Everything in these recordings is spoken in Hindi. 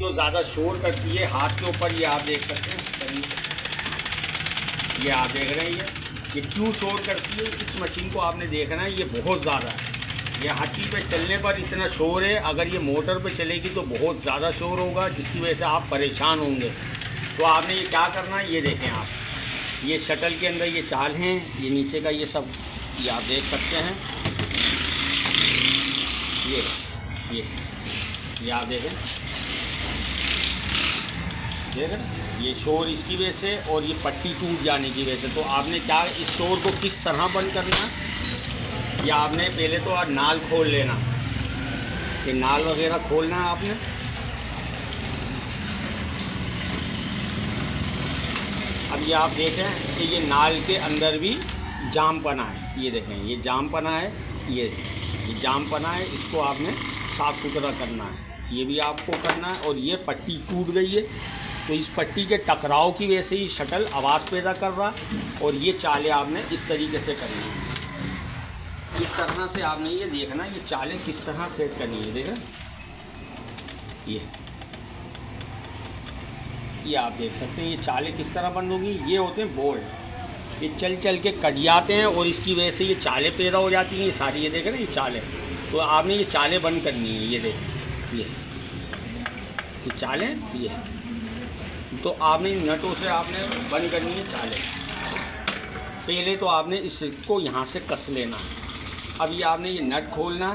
जो ज़्यादा शोर करती है हाथ के ऊपर, ये आप देख सकते हैं, ये आप देख रहे हैं ये क्यों शोर करती है। इस मशीन को आपने देखना है, ये बहुत ज़्यादा है। ये हाथी पे चलने पर इतना शोर है, अगर ये मोटर पे चलेगी तो बहुत ज़्यादा शोर होगा, जिसकी वजह से आप परेशान होंगे। तो आपने ये क्या करना है, ये देखें आप, ये शटल के अंदर ये चाल हैं, ये नीचे का ये सब, ये आप देख सकते हैं, ये आप देखें, ये शोर इसकी वजह से और ये पट्टी टूट जाने की वजह से। तो आपने क्या इस शोर को किस तरह बंद करना, या आपने पहले तो नाल खोल लेना, कि नाल वगैरह खोलना है आपने। अब ये आप देखें कि ये नाल के अंदर भी जाम पना है, ये देखें ये जाम पना है, ये जाम पना है, इसको आपने साफ़ सुथरा करना है, ये भी आपको करना है। और ये पट्टी टूट गई है, तो इस पट्टी के टकराव की वजह से ही शटल आवाज़ पैदा कर रहा, और ये चालें आपने इस तरीके से करनी है। इस तरह से आपने ये देखना, ये चालें किस तरह सेट करनी है, देख रहे हैं, ये आप देख सकते हैं, ये चालें किस तरह बंद होगी। ये होते हैं बोल्ट, ये चल चल के कट जाते हैं और इसकी वजह से ये चालें पैदा हो जाती हैं, ये सारी, ये देख रहे हैं ये चालें। तो आपने ये चालें बंद करनी है, ये देखें, ये चालें, ये तो आपने नटों से आपने बंद करनी है चालें। पहले तो आपने इसको यहाँ से कस लेना है। अब ये आपने ये नट खोलना,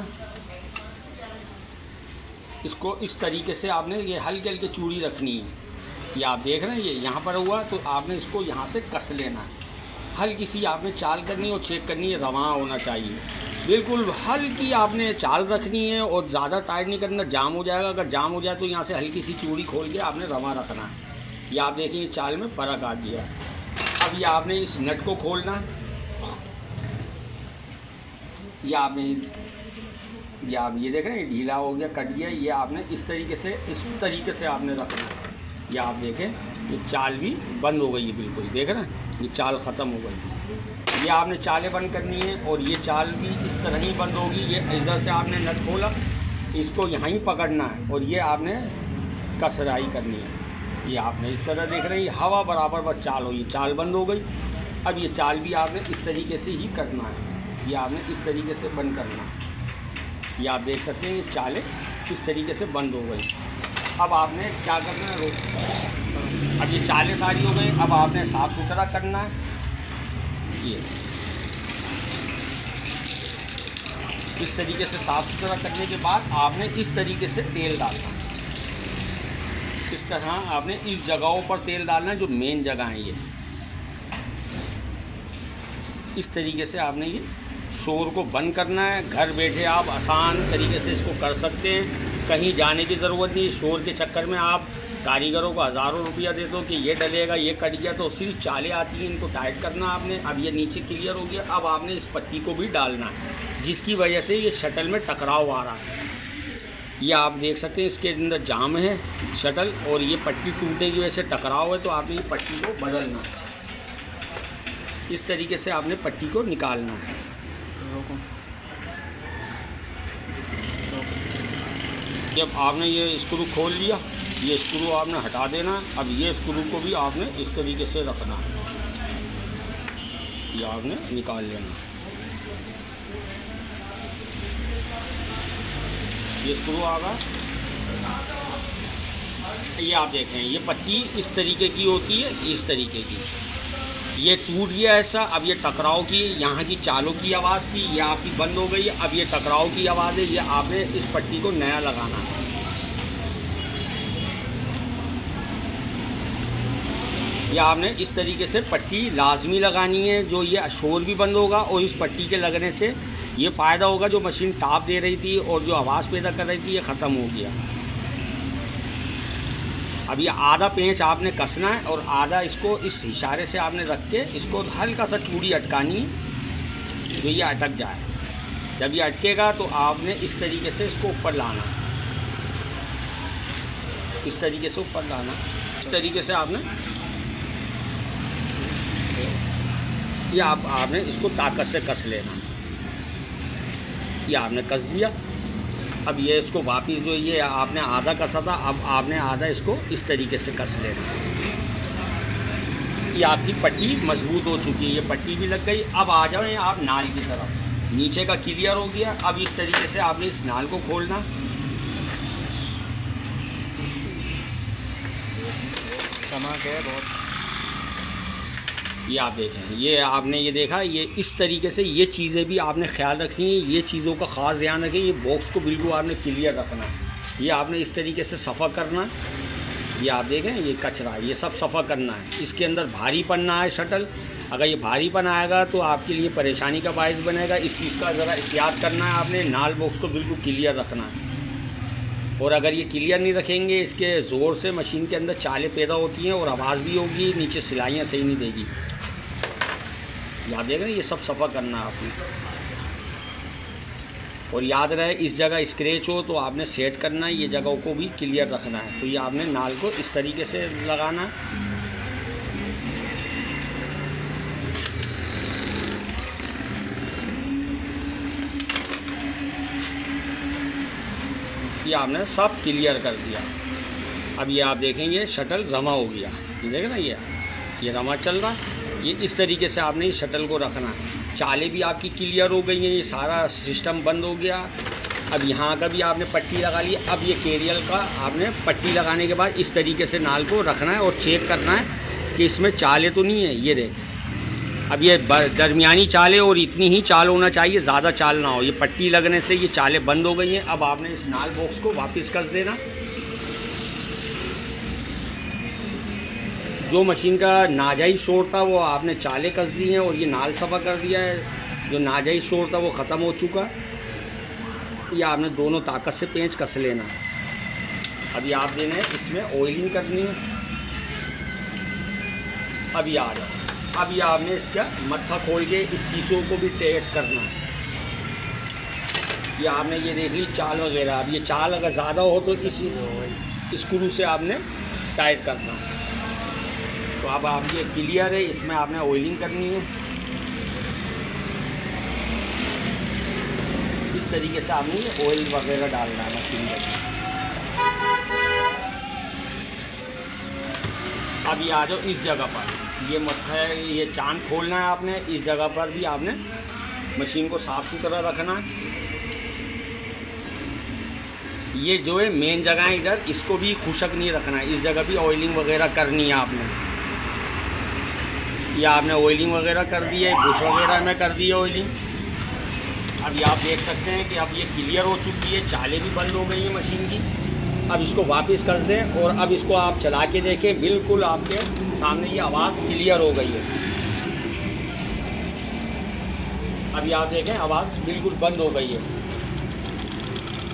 इसको इस तरीके से आपने ये हल्के हल्के चूड़ी रखनी है, ये आप देख रहे हैं, ये यहाँ पर हुआ, तो आपने इसको यहाँ से कस लेना है। हल्की सी आपने चाल करनी है और चेक करनी है, रवां होना चाहिए, बिल्कुल हल्की आपने चाल रखनी है और ज़्यादा टाइट नहीं करना, जाम हो जाएगा। अगर जाम हो जाए तो यहाँ से हल्की सी चूड़ी खोल के आपने रवां रखना है। ये आप देखिए चाल में फ़र्क आ गया। अब ये आपने इस नट को खोलना, ये आपने ये आप ये देख रहे हैं ढीला हो गया, कट गया, ये आपने इस तरीके से आपने रखना है। ये आप देखें ये चाल भी बंद हो गई है, बिल्कुल देख रहे हैं ये चाल ख़त्म हो गई। ये आपने चालें बंद करनी है और ये चाल भी इस तरह ही बंद होगी। ये इधर से आपने नट खोला, इसको यहाँ ही पकड़ना है और ये आपने कसराई करनी है। ये आपने इस तरह देख रहे हैं, हवा बराबर बस चाल हो, ये चाल बंद हो गई। अब ये चाल भी आपने इस तरीके से ही करना है, ये आपने इस तरीके से बंद करना है। ये आप देख सकते हैं ये चालें इस तरीके से बंद हो गई। अब आपने क्या करना है, अब ये चालें सारी हो गई, अब आपने साफ़ सुथरा करना है। ये इस तरीके से साफ़ सुथरा करने के बाद आपने इस तरीके से तेल डालना है। इस तरह आपने इस जगहों पर तेल डालना है जो मेन जगह है। ये इस तरीके से आपने ये शोर को बंद करना है। घर बैठे आप आसान तरीके से इसको कर सकते हैं, कहीं जाने की ज़रूरत नहीं। शोर के चक्कर में आप कारीगरों को हज़ारों रुपया देते हो कि ये डलेगा, ये कट गया, तो सिर्फ चालें आती हैं, इनको टाइट करना आपने। अब ये नीचे क्लियर हो गया, अब आपने इस पट्टी को भी डालना है, जिसकी वजह से ये शटल में टकराव आ रहा है। ये आप देख सकते हैं इसके अंदर जाम है शटल, और ये पट्टी टूटने की वजह से टकराव है, तो आपने ये पट्टी को बदलना है। इस तरीके से आपने पट्टी को निकालना है। जब आपने ये स्क्रू खोल लिया, ये स्क्रू आपने हटा देना। अब ये स्क्रू को भी आपने इस तरीके से रखना है, ये आपने निकाल लेना। ये स्क्रू आ गया। ये आप देखें ये पट्टी इस तरीके की होती है, इस तरीके की। ये टूट गया ऐसा, अब ये टकराव की, यहाँ की चालों की आवाज़ थी, ये आपकी बंद हो गई। अब ये टकराव की आवाज़ है, ये आपने इस पट्टी को नया लगाना है। ये आपने इस तरीके से पट्टी लाजमी लगानी है, जो ये शोर भी बंद होगा और इस पट्टी के लगने से ये फ़ायदा होगा, जो मशीन टाप दे रही थी और जो आवाज़ पैदा कर रही थी ये ख़त्म हो गया। अब ये आधा पेंच आपने कसना है और आधा इसको इस इशारे से आपने रख के इसको हल्का सा चूड़ी अटकानी है, जो ये अटक जाए। जब ये अटकेगा तो आपने इस तरीके से इसको ऊपर लाना, इस तरीके से ऊपर लाना, इस तरीके से आपने ये आपने इसको ताकत से कस लेना। ये आपने कस दिया। अब ये इसको वापस जो ये आपने आधा कसा था, अब आपने आधा इसको इस तरीके से कस लेना। ये आपकी पट्टी मजबूत हो चुकी है, ये पट्टी भी लग गई। अब आ जाओ आप नाल की तरफ, नीचे का क्लियर हो गया। अब इस तरीके से आपने इस नाल को खोलना। चमक है बहुत। ये आप देखें, ये आपने ये देखा, ये इस तरीके से ये चीज़ें भी आपने ख्याल रखनी है, ये चीज़ों का ख़ास ध्यान रखें। ये बॉक्स को बिल्कुल आपने क्लियर रखना है। ये आपने इस तरीके से सफ़ा करना। ये आप देखें, ये कचरा, ये सब सफ़ा करना है। इसके अंदर भारीपन ना आए शटल। अगर ये भारीपन आएगा तो आपके लिए परेशानी का बायस बनेगा। इस चीज़ का ज़रा एहतियात करना है आपने। नाल बॉक्स को बिल्कुल क्लियर रखना है। और अगर ये क्लियर नहीं रखेंगे, इसके ज़ोर से मशीन के अंदर चालें पैदा होती हैं और आवाज़ भी होगी, नीचे सिलाइयाँ सही नहीं देगी। याद देखें, ये सब सफ़ा करना है आपने। और याद रहे, इस जगह स्क्रैच हो तो आपने सेट करना है, ये जगहों को भी क्लियर रखना है। तो ये आपने नाल को इस तरीके से लगाना। ये आपने सब क्लियर कर दिया। अब ये आप देखेंगे शटल रमा हो गया। ये देखें ना, ये रमा चल रहा। ये इस तरीके से आपने इस शटल को रखना है। चालें भी आपकी क्लियर हो गई हैं, ये सारा सिस्टम बंद हो गया। अब यहाँ का भी आपने पट्टी लगा ली। अब ये कैरियल का आपने पट्टी लगाने के बाद इस तरीके से नाल को रखना है और चेक करना है कि इसमें चालें तो नहीं है। ये देख, अब ये दरमियानी चाल है और इतनी ही चाल होना चाहिए, ज़्यादा चाल ना हो। ये पट्टी लगने से ये चालें बंद हो गई हैं। अब आपने इस नाल बॉक्स को वापस कस देना। जो मशीन का नाजायज़ शोर था वो आपने चालें कस दी हैं और ये नाल सफ़ा कर दिया है। जो नाजायज़ शोर था वो ख़त्म हो चुका। ये आपने दोनों ताकत से पेंच कस लेना। अभी आप देना है, इसमें ऑयलिंग करनी है। अभी आ जाओ, अभी आपने इसका मत्था खोल के इस चीज़ों को भी टाइट करना है। ये आपने ये देख ली चाल वगैरह। अब ये चाल अगर ज़्यादा हो तो इस स्क्रू से आपने टाइट करना है। तो अब आप ये क्लियर है, इसमें आपने ऑयलिंग करनी है। इस तरीके से आपने ये ऑयल वगैरह डालना है मशीन में। अभी आ जाओ इस जगह पर, ये मत्था है, ये चांद खोलना है आपने। इस जगह पर भी आपने मशीन को साफ़ सुथरा रखना है। ये जो है मेन जगह है इधर, इसको भी खुशक नहीं रखना है। इस जगह भी ऑयलिंग वगैरह करनी है आपने। ये आपने ऑयलिंग वगैरह कर दी है, बुश वगैरह में कर दी है ऑयलिंग। अभी आप देख सकते हैं कि अब ये क्लियर हो चुकी है, चालें भी बंद हो गई हैं मशीन की। अब इसको वापस कर दें और अब इसको आप चला के देखें, बिल्कुल आपके सामने ये आवाज़ क्लियर हो गई है। अभी आप देखें, आवाज़ बिल्कुल बंद हो गई है,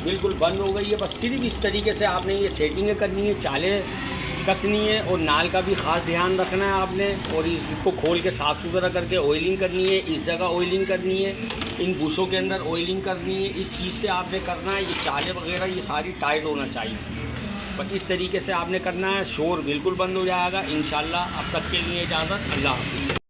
बिल्कुल बंद हो गई है। बस सिर्फ इस तरीके से आपने ये सेटिंग करनी है, चालें कसनी है और नाल का भी ख़ास ध्यान रखना है आपने। और इसको खोल के साफ़ सुथरा करके ऑयलिंग करनी है। इस जगह ऑयलिंग करनी है, इन बुशों के अंदर ऑयलिंग करनी है। इस चीज़ से आपने करना है। ये चालें वगैरह ये सारी टाइट होना चाहिए। पर इस तरीके से आपने करना है, शोर बिल्कुल बंद हो जाएगा इंशाल्लाह। अब तक के लिए इजाज़त, अल्लाह हाफ़िज़।